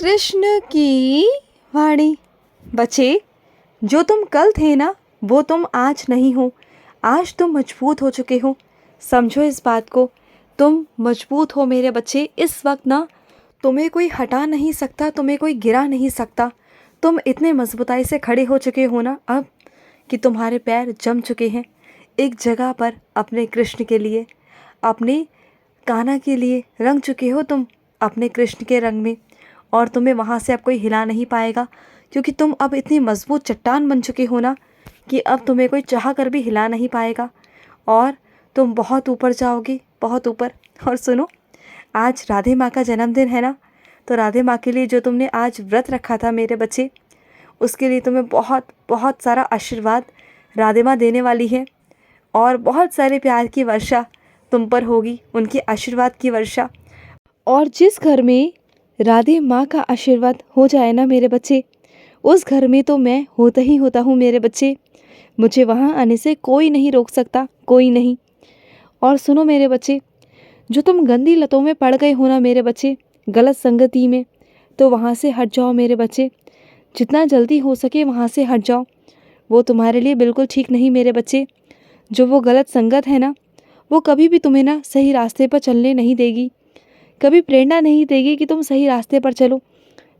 कृष्ण की वाणी। बच्चे, जो तुम कल थे ना, वो तुम आज नहीं हो। आज तुम मजबूत हो चुके हो। समझो इस बात को। तुम मजबूत हो मेरे बच्चे। इस वक्त ना तुम्हें कोई हटा नहीं सकता, तुम्हें कोई गिरा नहीं सकता। तुम इतने मजबूताई से खड़े हो चुके हो ना अब कि तुम्हारे पैर जम चुके हैं एक जगह पर अपने कृष्ण के लिए, अपने कान्हा के लिए रंग चुके हो तुम अपने कृष्ण के रंग में। और तुम्हें वहाँ से अब कोई हिला नहीं पाएगा, क्योंकि तुम अब इतनी मजबूत चट्टान बन चुके हो ना कि अब तुम्हें कोई चाह कर भी हिला नहीं पाएगा। और तुम बहुत ऊपर जाओगे, बहुत ऊपर। और सुनो, आज राधे माँ का जन्मदिन है ना, तो राधे माँ के लिए जो तुमने आज व्रत रखा था मेरे बच्चे, उसके लिए तुम्हें बहुत बहुत सारा आशीर्वाद राधे माँ देने वाली है। और बहुत सारे प्यार की वर्षा तुम पर होगी, उनके आशीर्वाद की वर्षा। और जिस घर में राधे माँ का आशीर्वाद हो जाए ना मेरे बच्चे, उस घर में तो मैं होता ही होता हूँ मेरे बच्चे। मुझे वहाँ आने से कोई नहीं रोक सकता, कोई नहीं। और सुनो मेरे बच्चे, जो तुम गंदी लतों में पड़ गए हो ना मेरे बच्चे, गलत संगति में, तो वहाँ से हट जाओ मेरे बच्चे। जितना जल्दी हो सके वहाँ से हट जाओ। वो तुम्हारे लिए बिल्कुल ठीक नहीं मेरे बच्चे। जो वो गलत संगत है ना, वो कभी भी तुम्हें ना सही रास्ते पर चलने नहीं देगी, कभी प्रेरणा नहीं देगी कि तुम सही रास्ते पर चलो।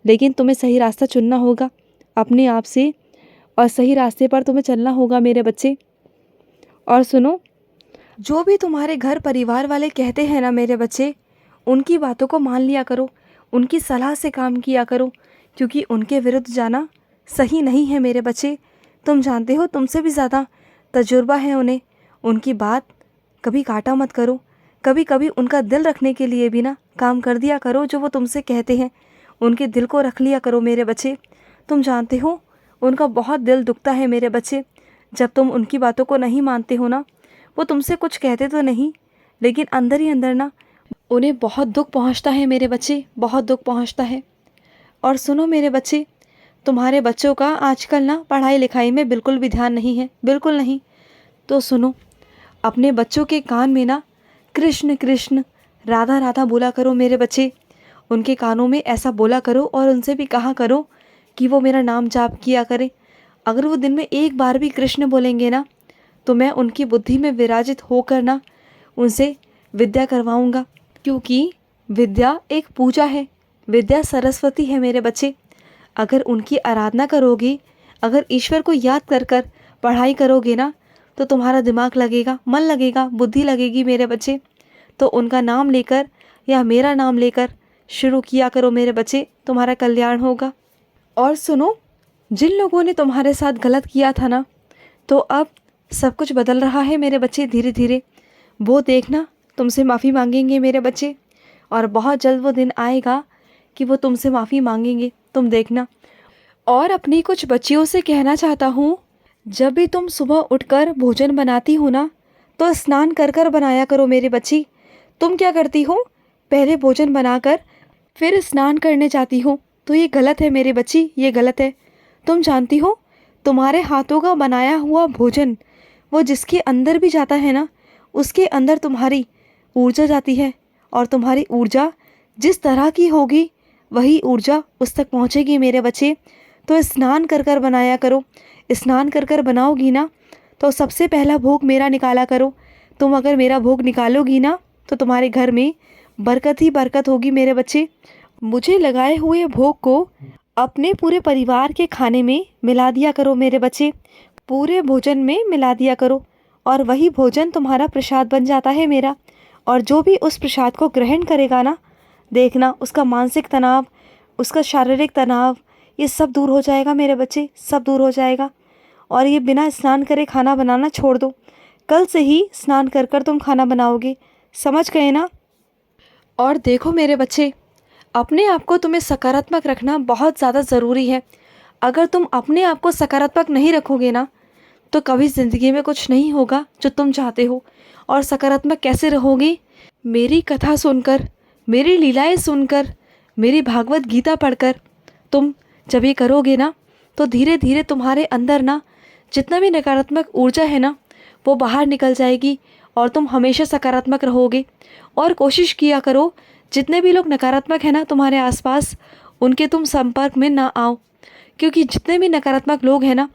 लेकिन तुम्हें सही रास्ता चुनना होगा अपने आप से, और सही रास्ते पर तुम्हें चलना होगा मेरे बच्चे। और सुनो, जो भी तुम्हारे घर परिवार वाले कहते हैं ना मेरे बच्चे, उनकी बातों को मान लिया करो, उनकी सलाह से काम किया करो, क्योंकि उनके विरुद्ध जाना सही नहीं है मेरे बच्चे। तुम जानते हो, तुमसे भी ज़्यादा तजुर्बा है उन्हें। उनकी बात कभी काटा मत करो। कभी कभी उनका दिल रखने के लिए भी ना काम कर दिया करो। जो वो तुमसे कहते हैं, उनके दिल को रख लिया करो मेरे बच्चे। तुम जानते हो, उनका बहुत दिल दुखता है मेरे बच्चे। जब तुम उनकी बातों को नहीं मानते हो ना, वो तुमसे कुछ कहते तो नहीं, लेकिन अंदर ही अंदर ना उन्हें बहुत दुख पहुंचता है मेरे बच्चे, बहुत दुख पहुंचता है। और सुनो मेरे बच्चे, तुम्हारे बच्चों का आजकल ना पढ़ाई लिखाई में बिल्कुल भी ध्यान नहीं है, बिल्कुल नहीं। तो सुनो, अपने बच्चों के कान में ना कृष्ण कृष्ण राधा राधा बोला करो मेरे बच्चे। उनके कानों में ऐसा बोला करो, और उनसे भी कहा करो कि वो मेरा नाम जाप किया करें। अगर वो दिन में एक बार भी कृष्ण बोलेंगे ना, तो मैं उनकी बुद्धि में विराजित होकर ना उनसे विद्या करवाऊंगा। क्योंकि विद्या एक पूजा है, विद्या सरस्वती है मेरे बच्चे। अगर उनकी आराधना करोगे, अगर ईश्वर को याद कर कर पढ़ाई करोगे ना, तो तुम्हारा दिमाग लगेगा, मन लगेगा, बुद्धि लगेगी मेरे बच्चे। तो उनका नाम लेकर या मेरा नाम लेकर शुरू किया करो मेरे बच्चे, तुम्हारा कल्याण होगा। और सुनो, जिन लोगों ने तुम्हारे साथ गलत किया था ना, तो अब सब कुछ बदल रहा है मेरे बच्चे, धीरे धीरे। वो देखना, तुमसे माफ़ी मांगेंगे मेरे बच्चे। और बहुत जल्द वो दिन आएगा कि वो तुमसे माफ़ी मांगेंगे, तुम देखना। और अपनी कुछ बच्चियों से कहना चाहता हूँ, जब भी तुम सुबह उठकर भोजन बनाती हो ना, तो स्नान कर कर बनाया करो मेरी बच्ची। तुम क्या करती हो, पहले भोजन बनाकर फिर स्नान करने जाती हो, तो ये गलत है मेरी बच्ची, ये गलत है। तुम जानती हो, तुम्हारे हाथों का बनाया हुआ भोजन वो जिसके अंदर भी जाता है ना, उसके अंदर तुम्हारी ऊर्जा जाती है। और तुम्हारी ऊर्जा जिस तरह की होगी, वही ऊर्जा उस तक पहुँचेगी मेरे बच्चे। तो स्नान कर कर बनाया करो। स्नान कर कर बनाओगी ना, तो सबसे पहला भोग मेरा निकाला करो। तुम अगर मेरा भोग निकालोगी ना, तो तुम्हारे घर में बरकत ही बरकत होगी मेरे बच्चे। मुझे लगाए हुए भोग को अपने पूरे परिवार के खाने में मिला दिया करो मेरे बच्चे, पूरे भोजन में मिला दिया करो। और वही भोजन तुम्हारा प्रसाद बन जाता है मेरा। और जो भी उस प्रसाद को ग्रहण करेगा ना, देखना उसका मानसिक तनाव, उसका शारीरिक तनाव, ये सब दूर हो जाएगा मेरे बच्चे, सब दूर हो जाएगा। और ये बिना स्नान करे खाना बनाना छोड़ दो। कल से ही स्नान कर कर तुम खाना बनाओगे, समझ गए ना। और देखो मेरे बच्चे, अपने आप को तुम्हें सकारात्मक रखना बहुत ज़्यादा ज़रूरी है। अगर तुम अपने आप को सकारात्मक नहीं रखोगे ना, तो कभी ज़िंदगी में कुछ नहीं होगा जो तुम चाहते हो। और सकारात्मक कैसे रहोगे, मेरी कथा सुनकर, मेरी लीलाएं सुनकर, मेरी भागवत गीता पढ़कर तुम जब ये करोगे ना, तो धीरे धीरे तुम्हारे अंदर ना जितना भी नकारात्मक ऊर्जा है ना, वो बाहर निकल जाएगी, और तुम हमेशा सकारात्मक रहोगे। और कोशिश किया करो, जितने भी लोग नकारात्मक हैं ना तुम्हारे आसपास, उनके तुम संपर्क में ना आओ, क्योंकि जितने भी नकारात्मक लोग हैं ना,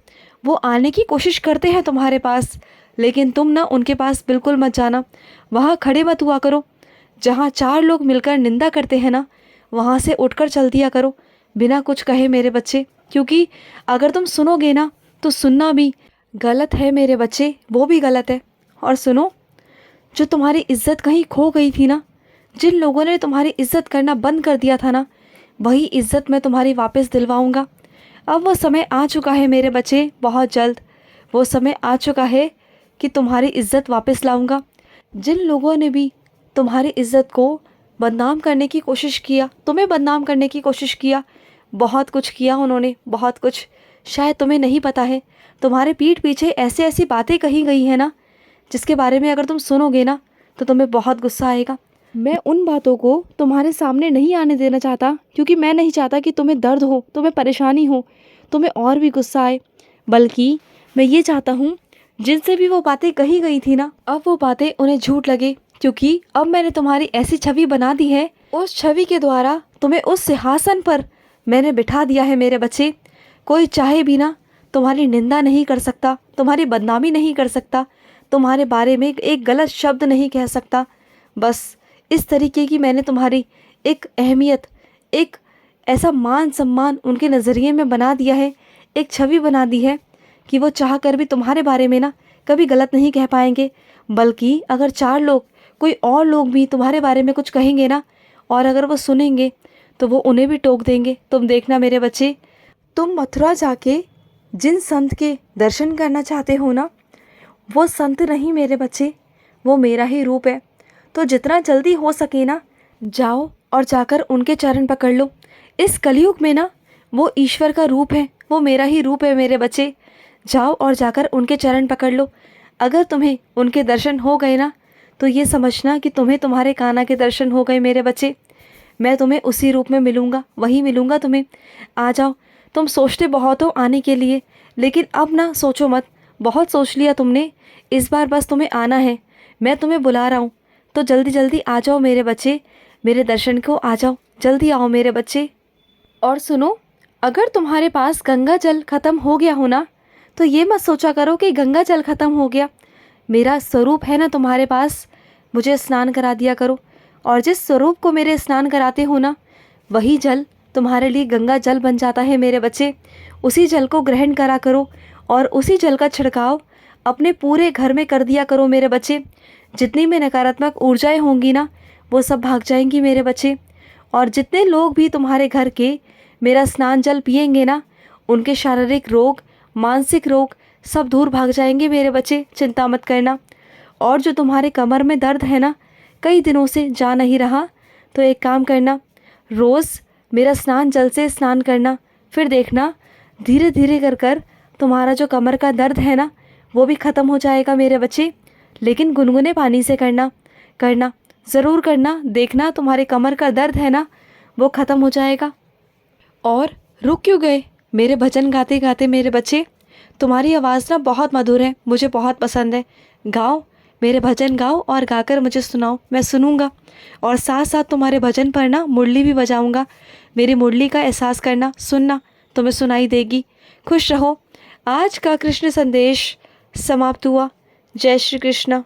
वो आने की कोशिश करते हैं तुम्हारे पास, लेकिन तुम ना उनके पास बिल्कुल मत जाना। वहाँ खड़े मत हुआ करो। जहाँ 4 लोग मिलकर निंदा करते हैं ना, वहाँ से उठकर चल दिया करो बिना कुछ कहे मेरे बच्चे, क्योंकि अगर तुम सुनोगे ना तो सुनना भी गलत है मेरे बच्चे, वो भी गलत है। और सुनो, जो तुम्हारी इज्जत कहीं खो गई थी ना, जिन लोगों ने तुम्हारी इज्जत करना बंद कर दिया था ना, वही इज्जत मैं तुम्हारी वापस दिलवाऊंगा। अब वो समय आ चुका है मेरे बच्चे, बहुत जल्द वो समय आ चुका है कि तुम्हारी इज्जत वापस लाऊंगा। जिन लोगों ने भी तुम्हारी इज्जत को बदनाम करने की कोशिश किया, तुम्हें बदनाम करने की कोशिश किया, बहुत कुछ किया उन्होंने, बहुत कुछ, शायद तुम्हें नहीं पता है। तुम्हारे पीठ पीछे ऐसी ऐसी बातें कही गई हैं ना, जिसके बारे में अगर तुम सुनोगे ना तो तुम्हें बहुत गुस्सा आएगा। मैं उन बातों को तुम्हारे सामने नहीं आने देना चाहता, क्योंकि मैं नहीं चाहता कि तुम्हें दर्द हो, तुम्हें परेशानी हो, तुम्हें और भी गुस्सा आए। बल्कि मैं ये चाहता हूँ, जिनसे भी वो बातें कही गई थी ना, अब वो बातें उन्हें झूठ लगे, क्योंकि अब मैंने तुम्हारी ऐसी छवि बना दी है। उस छवि के द्वारा तुम्हें उस सिंहासन पर मैंने बिठा दिया है मेरे बच्चे। कोई चाहे भी ना तुम्हारी निंदा नहीं कर सकता, तुम्हारी बदनामी नहीं कर सकता, तुम्हारे बारे में एक गलत शब्द नहीं कह सकता। बस इस तरीके की मैंने तुम्हारी एक अहमियत, एक ऐसा मान सम्मान उनके नज़रिए में बना दिया है, एक छवि बना दी है कि वो चाह कर भी तुम्हारे बारे में ना कभी गलत नहीं कह पाएंगे। बल्कि अगर 4 लोग, कोई और लोग भी तुम्हारे बारे में कुछ कहेंगे ना, और अगर वो सुनेंगे तो वो उन्हें भी टोक देंगे। तुम देखना मेरे बच्चे, तुम मथुरा जाके जिन संत के दर्शन करना चाहते हो ना, वो संत नहीं मेरे बच्चे, वो मेरा ही रूप है। तो जितना जल्दी हो सके ना, जाओ और जाकर उनके चरण पकड़ लो। इस कलयुग में ना वो ईश्वर का रूप है, वो मेरा ही रूप है मेरे बच्चे। जाओ और जाकर उनके चरण पकड़ लो। अगर तुम्हें उनके दर्शन हो गए ना, तो ये समझना कि तुम्हें तुम्हारे कान्हा के दर्शन हो गए मेरे बच्चे। मैं तुम्हें उसी रूप में मिलूँगा, वही मिलूँगा तुम्हें। आ जाओ। तुम सोचते बहुत हो आने के लिए, लेकिन अब ना सोचो मत, बहुत सोच लिया तुमने। इस बार बस तुम्हें आना है, मैं तुम्हें बुला रहा हूँ। तो जल्दी जल्दी आ जाओ मेरे बच्चे, मेरे दर्शन को आ जाओ, जल्दी आओ मेरे बच्चे। और सुनो, अगर तुम्हारे पास गंगा जल ख़त्म हो गया हो ना, तो ये मत सोचा करो कि गंगा जल ख़त्म हो गया। मेरा स्वरूप है ना तुम्हारे पास, मुझे स्नान करा दिया करो। और जिस स्वरूप को मेरे स्नान कराते हो ना, वही जल तुम्हारे लिए गंगा जल बन जाता है मेरे बच्चे। उसी जल को ग्रहण करा करो और उसी जल का छिड़काव अपने पूरे घर में कर दिया करो मेरे बच्चे। जितनी भी नकारात्मक ऊर्जाएं होंगी ना, वो सब भाग जाएंगी मेरे बच्चे। और जितने लोग भी तुम्हारे घर के मेरा स्नान जल पिएंगे ना, उनके शारीरिक रोग, मानसिक रोग सब दूर भाग जाएंगे मेरे बच्चे, चिंता मत करना। और जो तुम्हारे कमर में दर्द है ना, कई दिनों से जा नहीं रहा, तो एक काम करना, रोज़ मेरा स्नान जल से स्नान करना। फिर देखना धीरे धीरे कर कर तुम्हारा जो कमर का दर्द है ना, वो भी ख़त्म हो जाएगा मेरे बच्चे। लेकिन गुनगुने पानी से करना, करना ज़रूर करना। देखना तुम्हारे कमर का दर्द है ना, वो ख़त्म हो जाएगा। और रुक क्यों गए मेरे भजन गाते गाते मेरे बच्चे? तुम्हारी आवाज़ ना बहुत मधुर है, मुझे बहुत पसंद है। गाओ, मेरे भजन गाओ और गाकर मुझे सुनाओ, मैं सुनूंगा। और साथ साथ तुम्हारे भजन पर ना मुरली भी बजाऊंगा। मेरी मुरली का एहसास करना, सुनना, तुम्हें सुनाई देगी। खुश रहो। आज का कृष्ण संदेश समाप्त हुआ। जय श्री कृष्ण।